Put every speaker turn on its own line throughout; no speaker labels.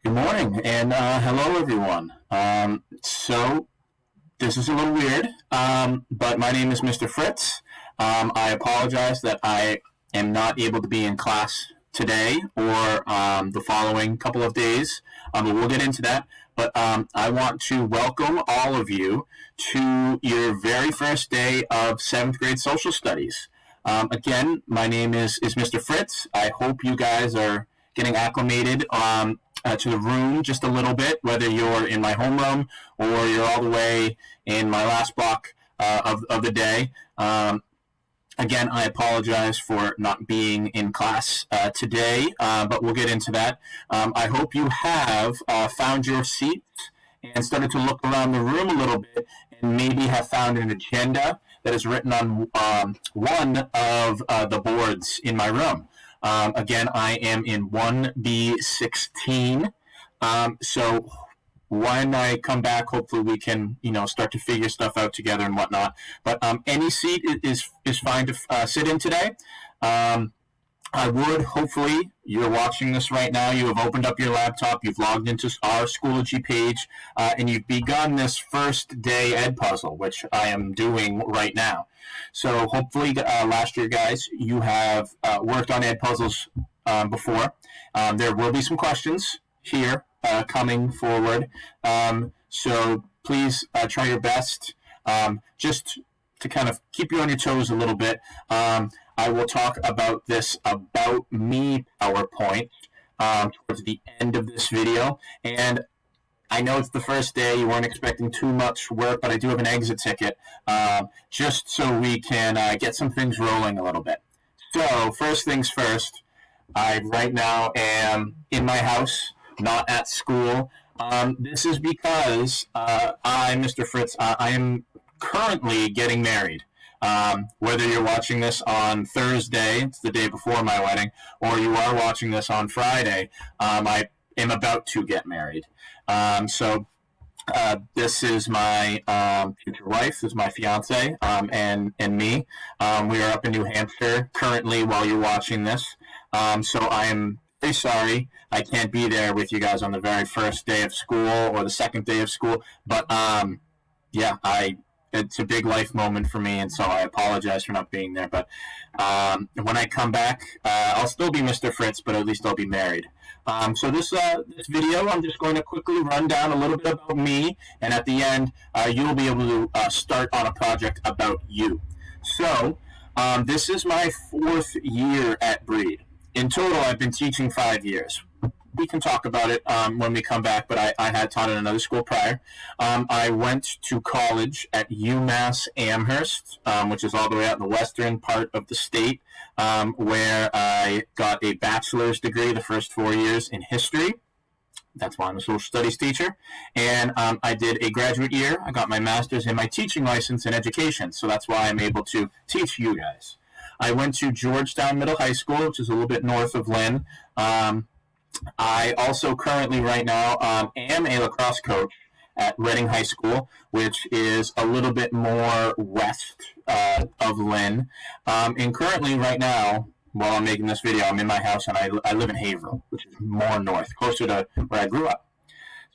Good morning and hello, everyone. So this is a little weird, but my name is Mr. Fritz. I apologize that I am not able to be in class today or the following couple of days, but we'll get into that. But I want to welcome all of you to your very first day of seventh grade social studies. Again, my name is Mr. Fritz. I hope you guys are getting acclimated to the room just a little bit, whether you're in my homeroom or you're all the way in my last block of the day. Again, I apologize for not being in class today, but we'll get into that. I hope you have found your seats and started to look around the room a little bit and maybe have found an agenda that is written on one of the boards in my room. Again, I am in 1B16. So when I come back, hopefully we can, start to figure stuff out together and whatnot. But any seat is fine to sit in today. I would, hopefully, you're watching this right now, you have opened up your laptop, you've logged into our Schoology page, and you've begun this first day ed puzzle, which I am doing right now. So hopefully, last year, guys, you have worked on ed puzzles before. There will be some questions here coming forward. So please try your best just to kind of keep you on your toes a little bit. I will talk about this About Me PowerPoint towards the end of this video. And I know it's the first day, you weren't expecting too much work, but I do have an exit ticket just so we can get some things rolling a little bit. So first things first, I right now am in my house, not at school. This is because I, Mr. Fritz, I am currently getting married. Whether you're watching this on Thursday, it's the day before my wedding, or you are watching this on Friday, I am about to get married. So this is my future wife, this is my fiance, and me. We are up in New Hampshire currently while you're watching this. So I am very sorry I can't be there with you guys on the very first day of school or the second day of school. But yeah, it's a big life moment for me, and so I apologize for not being there. But when I come back, I'll still be Mr. Fritz, but at least I'll be married. So this video, I'm just going to quickly run down a little bit about me, and at the end, you'll be able to start on a project about you. So this is my 4th year at Breed. In total, I've been teaching 5 years. We can talk about it when we come back, but I had taught at another school prior. I went to college at UMass Amherst, which is all the way out in the western part of the state, where I got a bachelor's degree the first 4 years in history. That's why I'm a social studies teacher. And I did a graduate year. I got my master's and my teaching license in education, so that's why I'm able to teach you guys. I went to Georgetown Middle High School, which is a little bit north of Lynn. I also currently right now am a lacrosse coach at Reading High School, which is a little bit more west of Lynn. And currently right now, while I'm making this video, I'm in my house and I live in Haverhill, which is more north, closer to where I grew up.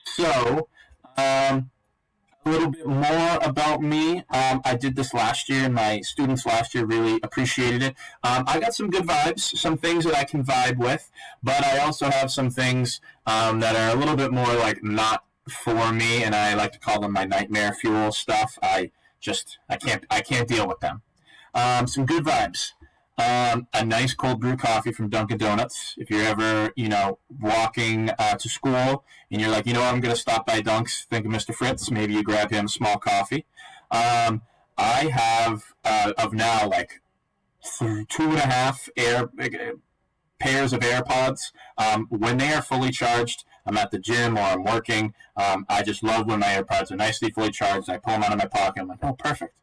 So a little bit more about me. I did this last year, and my students last year really appreciated it. I got some good vibes, some things that I can vibe with, but I also have some things that are a little bit more like not for me, and I like to call them my nightmare fuel stuff. I can't deal with them. Some good vibes. A nice cold brew coffee from Dunkin' Donuts. If you're ever, walking to school and you're like, I'm going to stop by Dunk's, think of Mr. Fritz, maybe you grab him a small coffee. I have, of now, like 2.5 pairs of AirPods. When they are fully charged, I'm at the gym or I'm working. I just love when my AirPods are nicely fully charged. I pull them out of my pocket. I'm like, oh, perfect.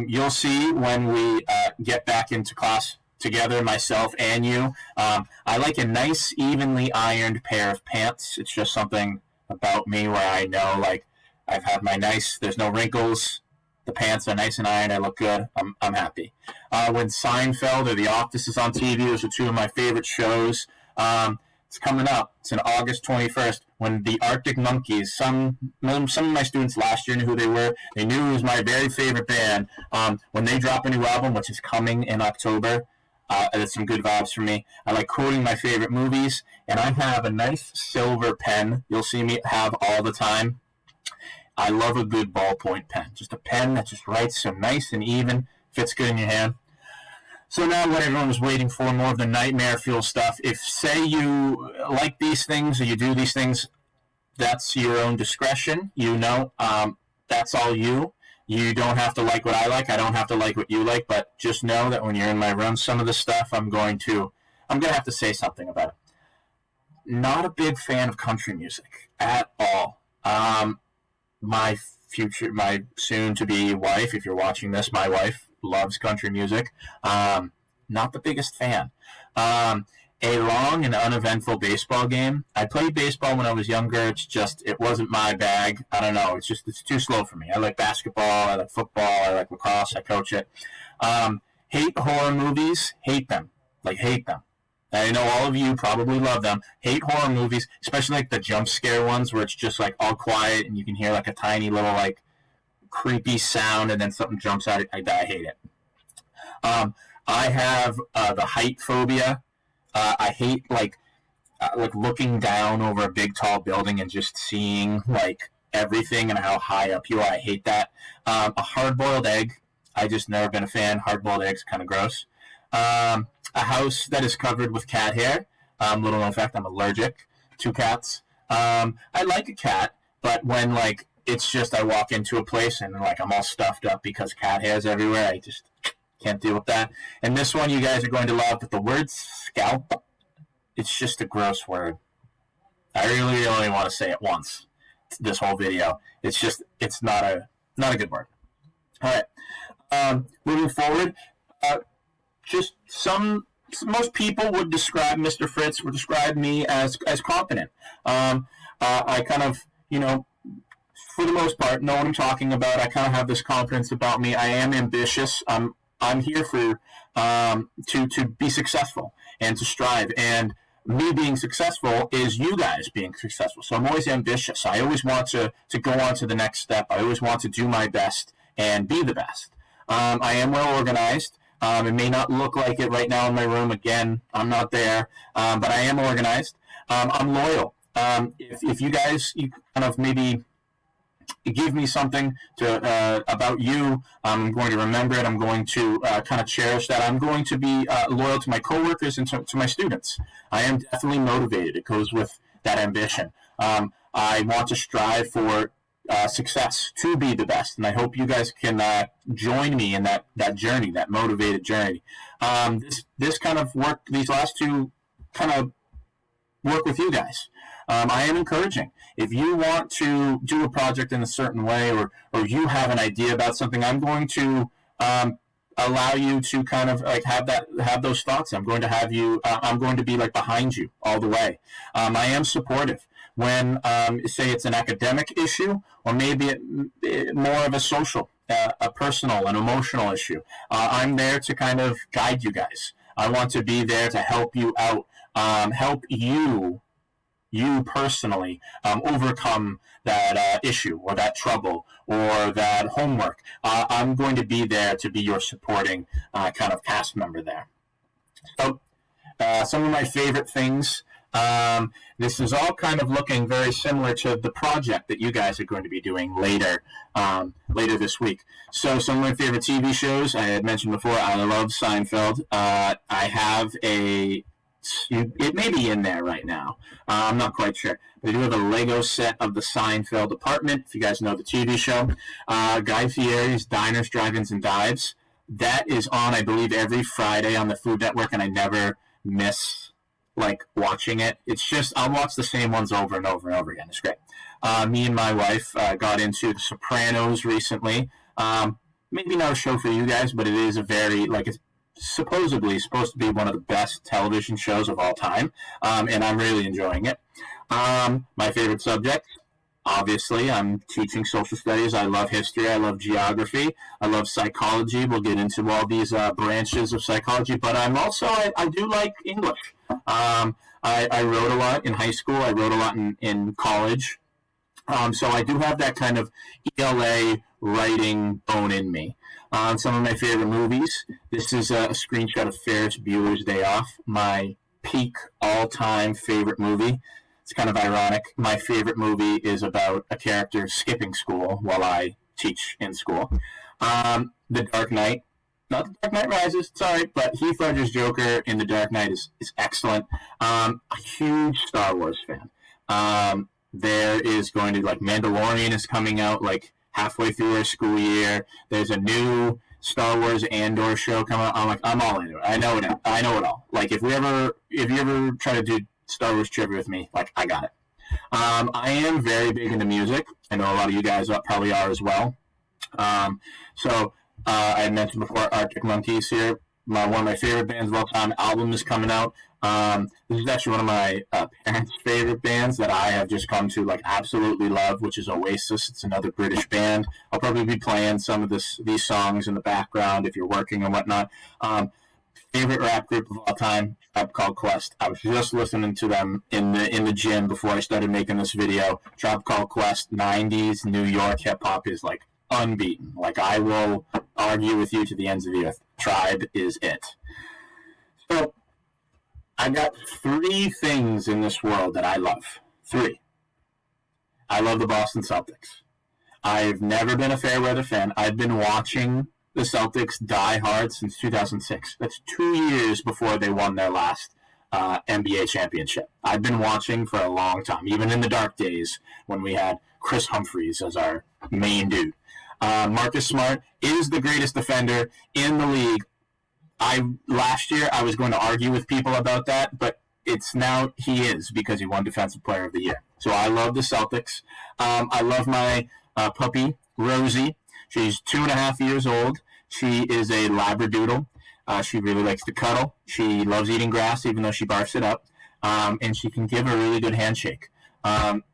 You'll see when we get back into class together, myself and you. I like a nice, evenly ironed pair of pants. It's just something about me where I know, like, I've had my nice, there's no wrinkles, the pants are nice and ironed, I look good, I'm happy. When Seinfeld or The Office is on TV, those are two of my favorite shows. It's coming up. It's on August 21st when the Arctic Monkeys, some of my students last year knew who they were. They knew it was my very favorite band. When they drop a new album, which is coming in October, that's some good vibes for me. I like quoting my favorite movies, and I have a nice silver pen you'll see me have all the time. I love a good ballpoint pen. Just a pen that just writes so nice and even, fits good in your hand. So now what everyone was waiting for, more of the nightmare fuel stuff. If, say, you like these things or you do these things, that's your own discretion. That's all you. You don't have to like what I like. I don't have to like what you like. But just know that when you're in my room, some of the stuff I'm going to have to say something about it. Not a big fan of country music at all. My soon-to-be wife, if you're watching this, my wife loves country music. Not the biggest fan. A long and uneventful baseball game. I played baseball when I was younger. It wasn't my bag. I don't know. It's too slow for me. I like basketball. I like football. I like lacrosse. I coach it. Hate horror movies. Hate them. Hate them. I know all of you probably love them. Hate horror movies, especially like the jump scare ones where it's just like all quiet and you can hear like a tiny little like creepy sound and then something jumps out. I hate it. I have the height phobia. I hate like looking down over a big tall building and just seeing like everything and how high up you are. I hate that. A hard-boiled egg. I just never been a fan. Hard-boiled eggs kind of gross. A house that is covered with cat hair. Little known fact, I'm allergic to cats. I like a cat, but when like it's just I walk into a place and like I'm all stuffed up because cat hair's everywhere, I just can't deal with that. And this one you guys are going to love, but the word scalp, it's just a gross word. I really only want to say it once this whole video. It's not a good word. All right. Moving forward, most people would describe Mr. Fritz, would describe me as competent. I kind of, for the most part, know what I'm talking about. I kind of have this confidence about me. I am ambitious. I'm here for to be successful and to strive. And me being successful is you guys being successful. So I'm always ambitious. I always want to go on to the next step. I always want to do my best and be the best. I am well organized. It may not look like it right now in my room. Again, I'm not there, but I am organized. I'm loyal. If you guys kind of maybe give me something about you, I'm going to remember it. I'm going to kind of cherish that. I'm going to be loyal to my coworkers and to my students. I am definitely motivated. It goes with that ambition. I want to strive for success, to be the best, and I hope you guys can join me in that journey, that motivated journey. This kind of work, these last two kind of work with you guys. I am encouraging. If you want to do a project in a certain way, or you have an idea about something, I'm going to allow you to kind of like have those thoughts. I'm going to have you. I'm going to be like behind you all the way. I am supportive. When, say, it's an academic issue, or maybe more of a social, a personal, an emotional issue, I'm there to kind of guide you guys. I want to be there to help you out, help you personally overcome that issue or that trouble or that homework. I'm going to be there to be your supporting kind of cast member there. So some of my favorite things. This is all kind of looking very similar to the project that you guys are going to be doing later this week. So some of my favorite TV shows, I had mentioned before, I love Seinfeld. I have it may be in there right now. I'm not quite sure. But I do have a Lego set of the Seinfeld apartment, if you guys know the TV show. Guy Fieri's Diners, Drive-Ins, and Dives. That is on, I believe, every Friday on the Food Network, and I never miss watching it. It's just I'll watch the same ones over and over and over again. It's great. Me and my wife got into The Sopranos recently. Maybe not a show for you guys, but it is a very it's supposedly supposed to be one of the best television shows of all time, and I'm really enjoying it. My favorite subject, obviously, I'm teaching social studies. I love history. I love geography. I love psychology. We'll get into all these branches of psychology, but I'm also I do like English. I wrote a lot in high school. I wrote a lot in college. So I do have that kind of ELA writing bone in me. Some of my favorite movies. This is a screenshot of Ferris Bueller's Day Off, my peak all-time favorite movie. It's kind of ironic. My favorite movie is about a character skipping school while I teach in school. The Dark Knight. Not The Dark Knight Rises, sorry, but Heath Ledger's Joker in The Dark Knight is excellent. A huge Star Wars fan. There is going to, like, Mandalorian is coming out, like, halfway through our school year. There's a new Star Wars Andor show coming out. I'm all into it. I know it all. Like, if you ever try to do Star Wars trivia with me, like, I got it. I am very big into music. I know a lot of you guys probably are as well. I mentioned before, Arctic Monkeys here. One of my favorite bands of all time. Album is coming out. This is actually one of my parents' favorite bands that I have just come to like absolutely love, which is Oasis. It's another British band. I'll probably be playing some of these songs in the background if you're working and whatnot. Favorite rap group of all time, Tribe Called Quest. I was just listening to them in the gym before I started making this video. Tribe Called Quest, 90s New York hip hop is like unbeaten. Like, I will argue with you to the ends of the earth. Tribe is it. So I got 3 things in this world that I love. 3. I love the Boston Celtics. I've never been a fair weather fan. I've been watching the Celtics die hard since 2006. That's 2 years before they won their last NBA championship. I've been watching for a long time, even in the dark days when we had Chris Humphries as our main dude. Marcus Smart is the greatest defender in the league. Last year I was going to argue with people about that, but it's now he is, because he won Defensive Player of the Year. So I love the Celtics. I love my puppy, Rosie. She's 2.5 years old. She is a Labradoodle. She really likes to cuddle. She loves eating grass, even though she barfs it up. And she can give a really good handshake.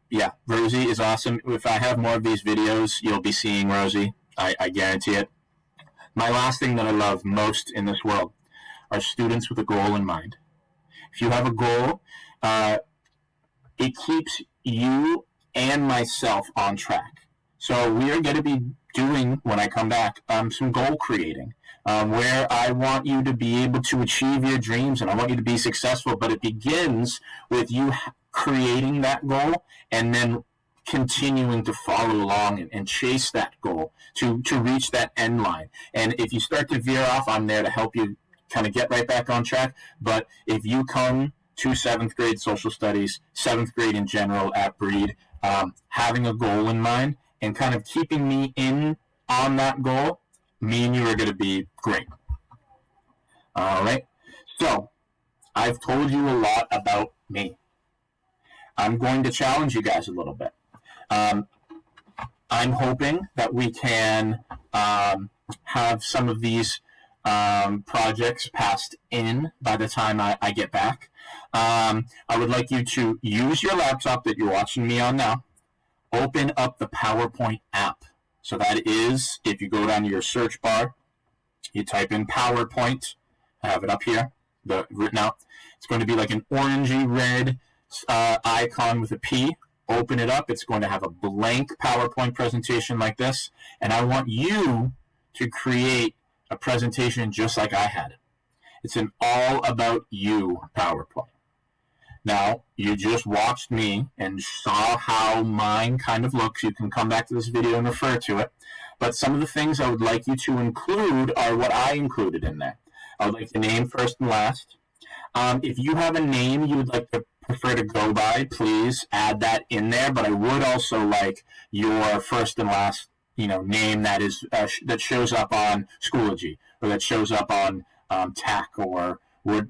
Yeah, Rosie is awesome. If I have more of these videos, you'll be seeing Rosie. I guarantee it. My last thing that I love most in this world are students with a goal in mind. If you have a goal, it keeps you and myself on track. So we are going to be doing, when I come back, some goal creating, where I want you to be able to achieve your dreams and I want you to be successful, but it begins with you creating that goal and then continuing to follow along and chase that goal to reach that end line. And if you start to veer off, I'm there to help you kind of get right back on track. But if you come to 7th grade social studies, 7th grade in general at Breed, having a goal in mind and kind of keeping me in on that goal, me and you are going to be great. All right. So I've told you a lot about me. I'm going to challenge you guys a little bit. I'm hoping that we can have some of these projects passed in by the time I get back. I would like you to use your laptop that you're watching me on now. Open up the PowerPoint app. So that is, if you go down to your search bar, you type in PowerPoint. I have it up here, written out. It's going to be like an orangey red icon with a P. Open it up. It's going to have a blank PowerPoint presentation like this. And I want you to create a presentation just like I had it. It's an all about you PowerPoint. Now, you just watched me and saw how mine kind of looks. You can come back to this video and refer to it. But some of the things I would like you to include are what I included in there. I would like the name first and last. If you have a name you would like to prefer to go by, please add that in there. But I would also like your first and last, name that is that shows up on Schoology or that shows up on TAC or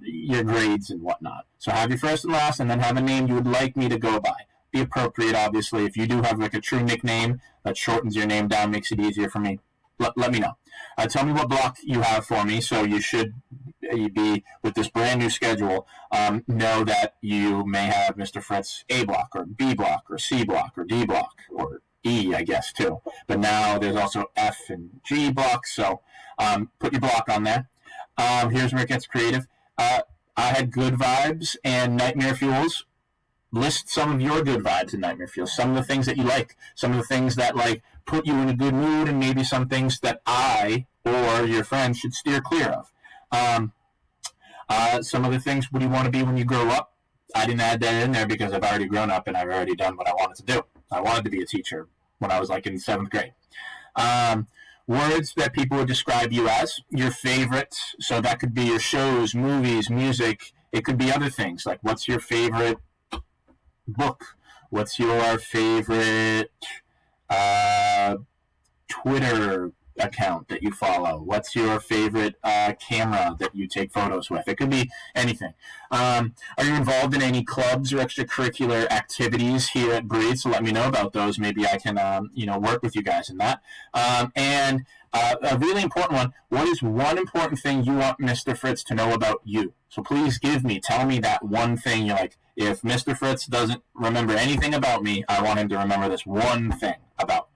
your grades and whatnot. So have your first and last, and then have a name you would like me to go by. Be appropriate, obviously. If you do have like a true nickname that shortens your name down, makes it easier for me, let me know. Tell me what block you have for me. So you should be, with this brand new schedule, know that you may have Mr. Fritz A block or B block or C block or D block or E, I guess, too. But now there's also F and G blocks. So put your block on there. Here's where it gets creative. I had good vibes, and Nightmare Fuels, list some of your good vibes in Nightmare Fuels, some of the things that you like, some of the things that like put you in a good mood, and maybe some things that I or your friends should steer clear of. Some of the things, what do you want to be when you grow up? I didn't add that in there because I've already grown up and I've already done what I wanted to do. I wanted to be a teacher when I was like in 7th grade. Words that people would describe you as, your favorites. So that could be your shows, movies, music. It could be other things like what's your favorite book? What's your favorite Twitter account that you follow? What's your favorite camera that you take photos with? It could be anything. Are you involved in any clubs or extracurricular activities here at Breathe? So let me know about those. Maybe I can work with you guys in that. And a really important one, what is one important thing you want Mr. Fritz to know about you? So please tell me that one thing you're like, if Mr. Fritz doesn't remember anything about me, I want him to remember this one thing about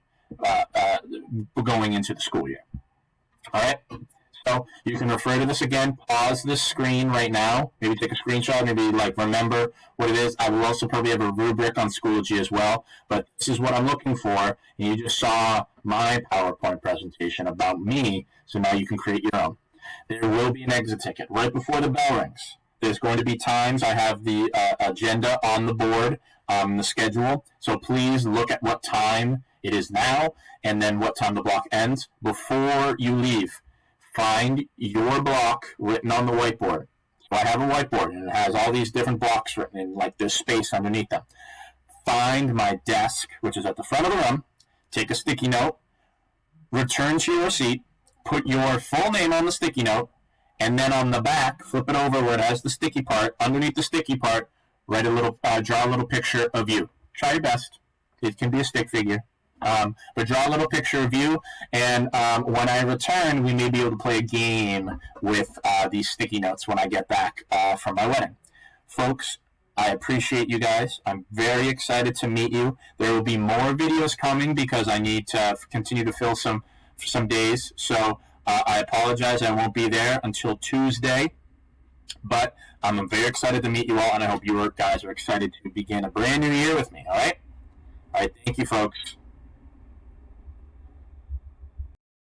going into the school year. All right? So you can refer to this again. Pause this screen right now. Maybe take a screenshot. Maybe remember what it is. I will also probably have a rubric on Schoology as well. But this is what I'm looking for. And you just saw my PowerPoint presentation about me. So now you can create your own. There will be an exit ticket right before the bell rings. There's going to be times. I have the agenda on the board, the schedule. So please look at what time it is now, and then what time the block ends. Before you leave, find your block written on the whiteboard. So I have a whiteboard, and it has all these different blocks written in, there's space underneath them. Find my desk, which is at the front of the room, take a sticky note, return to your seat, put your full name on the sticky note, and then on the back, flip it over where it has the sticky part. Underneath the sticky part, draw a little picture of you. Try your best. It can be a stick figure. But draw a little picture of you, and when I return, we may be able to play a game with these sticky notes when I get back from my wedding. Folks, I appreciate you guys. I'm very excited to meet you. There will be more videos coming because I need to continue to fill some days. So I apologize. I won't be there until Tuesday. But I'm very excited to meet you all, and I hope you guys are excited to begin a brand new year with me. All right? All right. Thank you, folks.